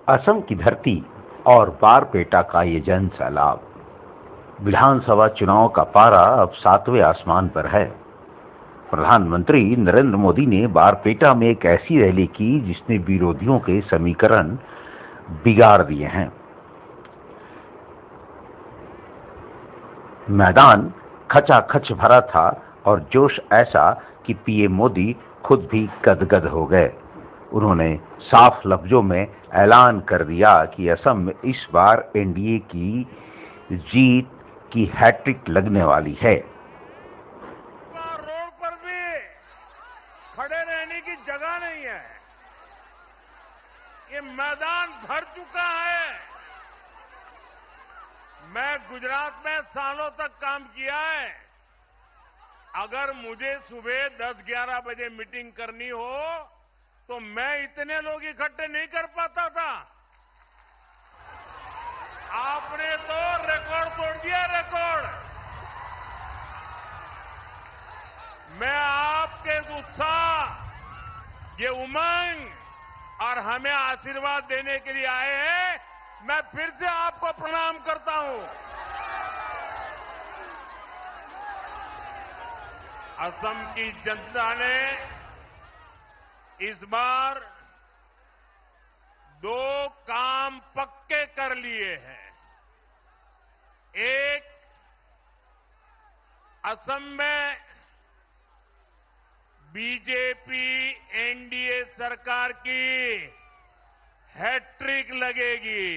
असम की धरती और बारपेटा का ये जन सैलाब। विधानसभा चुनाव का पारा अब 7वें आसमान पर है। प्रधानमंत्री नरेंद्र मोदी ने बारपेटा में एक ऐसी रैली की जिसने विरोधियों के समीकरण बिगाड़ दिए हैं। मैदान खचाखच भरा था और जोश ऐसा कि पीएम मोदी खुद भी गदगद हो गए। उन्होंने साफ लफ्जों में ऐलान कर दिया कि असम में इस बार एनडीए की जीत की हैट्रिक लगने वाली है। रोड पर भी खड़े रहने की जगह नहीं है। ये मैदान भर चुका है। मैं गुजरात में सालों तक काम किया है। अगर मुझे सुबह 10-11 बजे मीटिंग करनी हो तो मैं इतने लोग इकट्ठे नहीं कर पाता था। आपने तो रिकॉर्ड तोड़ दिया, रिकॉर्ड। मैं आपके उत्साह, ये उमंग और हमें आशीर्वाद देने के लिए आए हैं। मैं फिर से आपको प्रणाम करता हूं। असम की जनता ने इस बार 2 काम पक्के कर लिए हैं। एक, असम में बीजेपी एनडीए सरकार की हैट्रिक लगेगी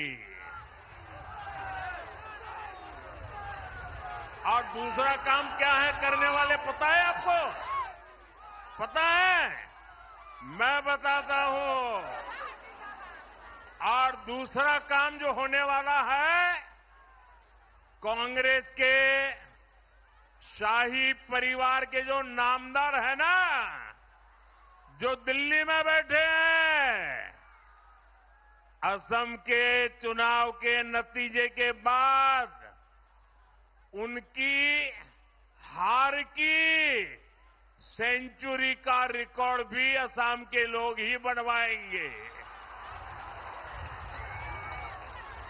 और दूसरा काम क्या है करने वाले, पता है आपको? पता है? मैं बताता हूं। और दूसरा काम जो होने वाला है, कांग्रेस के शाही परिवार के जो नामदार है ना, जो दिल्ली में बैठे हैं, असम के चुनाव के नतीजे के बाद उनकी हार की सेंचुरी का रिकॉर्ड भी असम के लोग ही बनवाएंगे।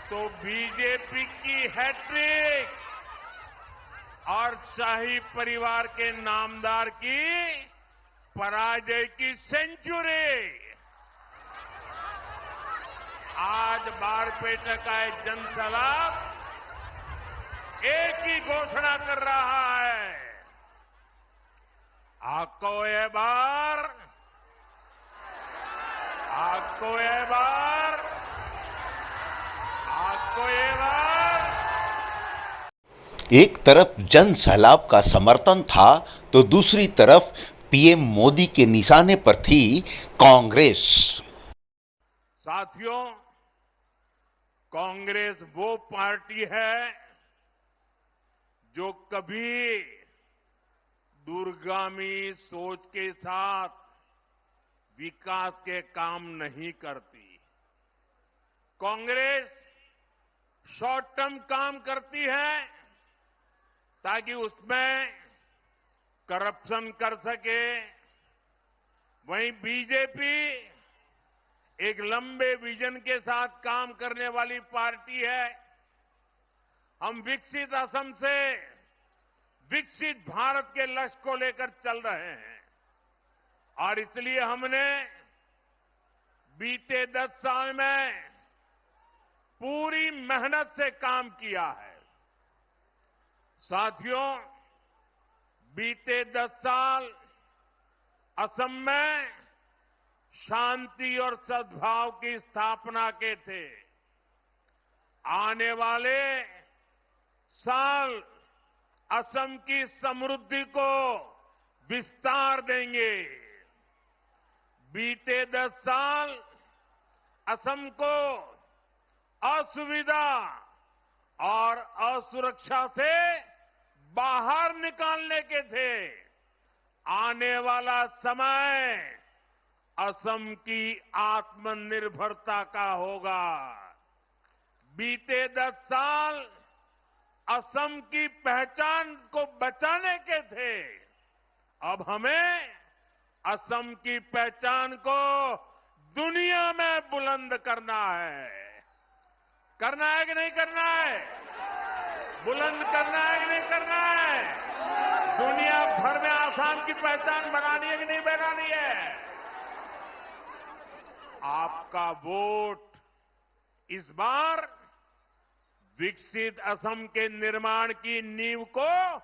तो बीजेपी की हैट्रिक और शाही परिवार के नामदार की पराजय की सेंचुरी आज बारपेटा का एक जनसैलाब एक ही घोषणा कर रहा है। आपको ये बार, आपको ये बार, आपको ये बार। एक तरफ जन सैलाब का समर्थन था तो दूसरी तरफ पीएम मोदी के निशाने पर थी कांग्रेस। साथियों, कांग्रेस वो पार्टी है जो कभी दूरगामी सोच के साथ विकास के काम नहीं करती। कांग्रेस शॉर्ट टर्म काम करती है ताकि उसमें करप्शन कर सके। वहीं बीजेपी एक लंबे विजन के साथ काम करने वाली पार्टी है। हम विकसित असम से विकसित भारत के लक्ष्य को लेकर चल रहे हैं और इसलिए हमने बीते 10 साल में पूरी मेहनत से काम किया है। साथियों, बीते 10 साल असम में शांति और सद्भाव की स्थापना के थे। आने वाले साल असम की समृद्धि को विस्तार देंगे। बीते 10 साल असम को असुविधा और असुरक्षा से बाहर निकालने के थे। आने वाला समय असम की आत्मनिर्भरता का होगा। बीते 10 साल असम की पहचान को बचाने के थे। अब हमें असम की पहचान को दुनिया में बुलंद करना है कि नहीं करना है? बुलंद करना है कि नहीं करना है? दुनिया भर में आसाम की पहचान बनानी है कि नहीं बनानी है? आपका वोट इस बार विकसित असम के निर्माण की नींव को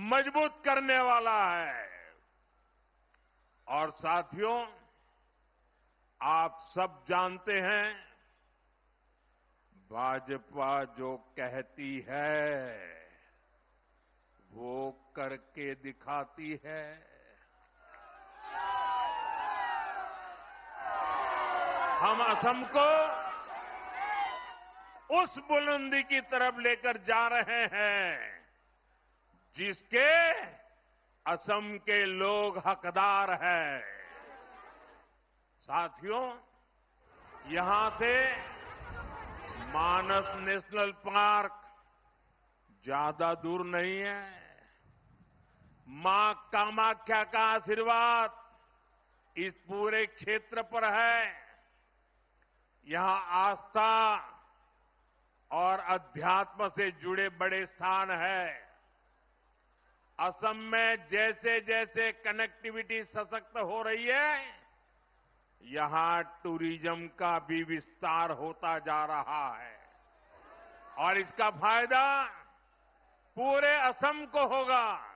मजबूत करने वाला है। और साथियों, आप सब जानते हैं, भाजपा जो कहती है वो करके दिखाती है। हम असम को उस बुलंदी की तरफ लेकर जा रहे हैं जिसके असम के लोग हकदार हैं। साथियों, यहां से मानस नेशनल पार्क ज्यादा दूर नहीं है। मां कामाख्या का आशीर्वाद इस पूरे क्षेत्र पर है। यहां आस्था और अध्यात्म से जुड़े बड़े स्थान है। असम में जैसे जैसे कनेक्टिविटी सशक्त हो रही है, यहां टूरिज्म का भी विस्तार होता जा रहा है और इसका फायदा पूरे असम को होगा।